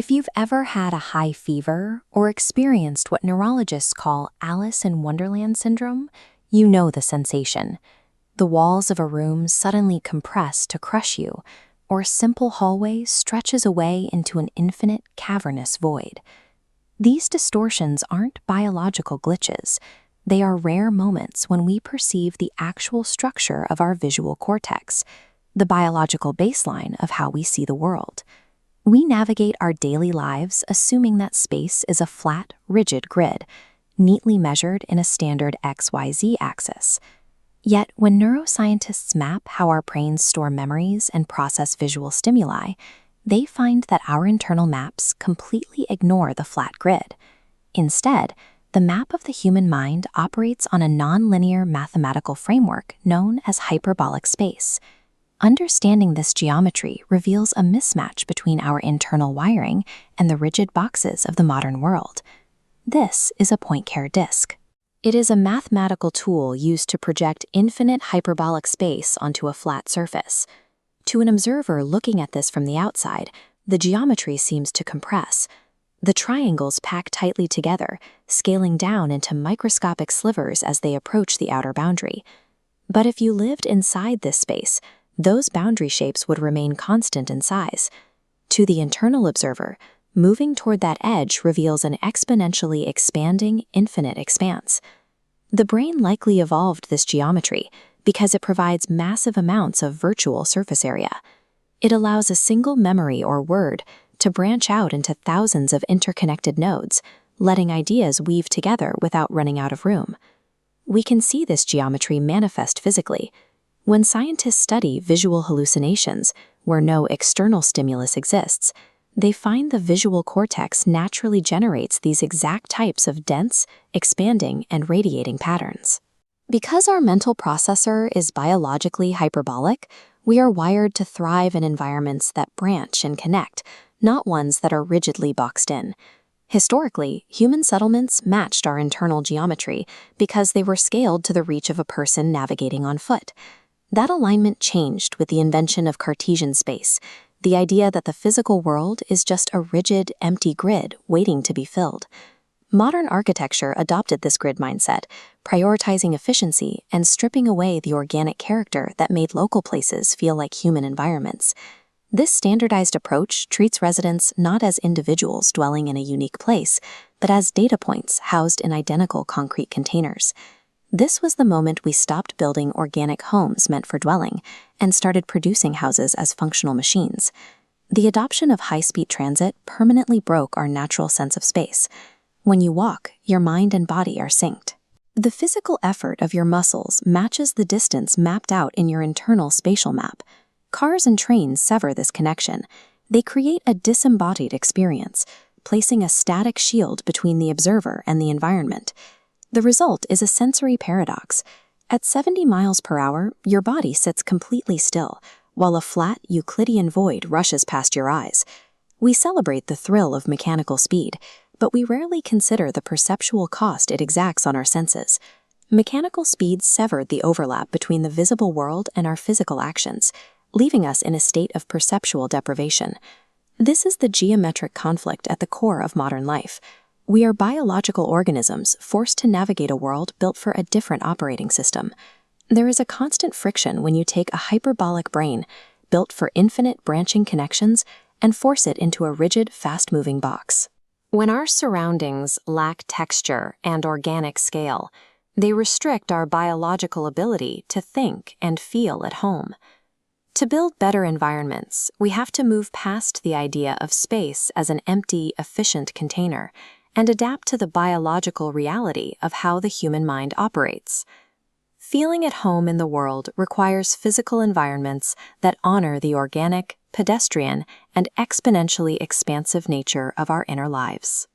If you've ever had a high fever or experienced what neurologists call Alice in Wonderland syndrome, you know the sensation. The walls of a room suddenly compress to crush you, or a simple hallway stretches away into an infinite, cavernous void. These distortions aren't biological glitches. They are rare moments when we perceive the actual structure of our visual cortex, the biological baseline of how we see the world. We navigate our daily lives assuming that space is a flat, rigid grid, neatly measured in a standard XYZ axis. Yet, when neuroscientists map how our brains store memories and process visual stimuli, they find that our internal maps completely ignore the flat grid. Instead, the map of the human mind operates on a nonlinear mathematical framework known as hyperbolic space. Understanding this geometry reveals a mismatch between our internal wiring and the rigid boxes of the modern world. This is a Poincare disk. It is a mathematical tool used to project infinite hyperbolic space onto a flat surface. To an observer looking at this from the outside, the geometry seems to compress. The triangles pack tightly together, scaling down into microscopic slivers as they approach the outer boundary. But if you lived inside this space, those boundary shapes would remain constant in size. To the internal observer, moving toward that edge reveals an exponentially expanding, infinite expanse. The brain likely evolved this geometry because it provides massive amounts of virtual surface area. It allows a single memory or word to branch out into thousands of interconnected nodes, letting ideas weave together without running out of room. We can see this geometry manifest physically. When scientists study visual hallucinations, where no external stimulus exists, they find the visual cortex naturally generates these exact types of dense, expanding, and radiating patterns. Because our mental processor is biologically hyperbolic, we are wired to thrive in environments that branch and connect, not ones that are rigidly boxed in. Historically, human settlements matched our internal geometry because they were scaled to the reach of a person navigating on foot. That alignment changed with the invention of Cartesian space, the idea that the physical world is just a rigid, empty grid waiting to be filled. Modern architecture adopted this grid mindset, prioritizing efficiency and stripping away the organic character that made local places feel like human environments. This standardized approach treats residents not as individuals dwelling in a unique place, but as data points housed in identical concrete containers. This was the moment we stopped building organic homes meant for dwelling and started producing houses as functional machines. The adoption of high-speed transit permanently broke our natural sense of space. When you walk, your mind and body are synced. The physical effort of your muscles matches the distance mapped out in your internal spatial map. Cars and trains sever this connection. They create a disembodied experience, placing a static shield between the observer and the environment. The result is a sensory paradox. At 70 miles per hour, your body sits completely still, while a flat Euclidean void rushes past your eyes. We celebrate the thrill of mechanical speed, but we rarely consider the perceptual cost it exacts on our senses. Mechanical speed severed the overlap between the visible world and our physical actions, leaving us in a state of perceptual deprivation. This is the geometric conflict at the core of modern life. We are biological organisms forced to navigate a world built for a different operating system. There is a constant friction when you take a hyperbolic brain, built for infinite branching connections, and force it into a rigid, fast-moving box. When our surroundings lack texture and organic scale, they restrict our biological ability to think and feel at home. To build better environments, we have to move past the idea of space as an empty, efficient container and adapt to the biological reality of how the human mind operates. Feeling at home in the world requires physical environments that honor the organic, pedestrian, and exponentially expansive nature of our inner lives.